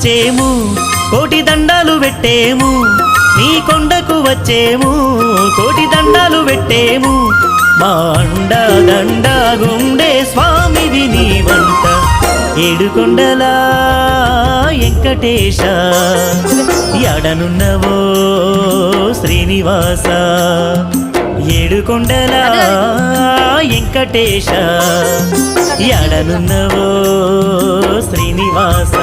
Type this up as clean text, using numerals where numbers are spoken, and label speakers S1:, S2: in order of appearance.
S1: వచ్చేము కోటి దండాలు పెట్టేము నీ కొండకు వచ్చేము కోటి దండాలు పెట్టేము మా అండ దండ గుండే స్వామివి నీ వంట ఏడుకొండలా వెంకటేశ ఎడనున్నవో శ్రీనివాస ఏడుకొండలా వెంకటేశ ఎడనున్నవో శ్రీనివాస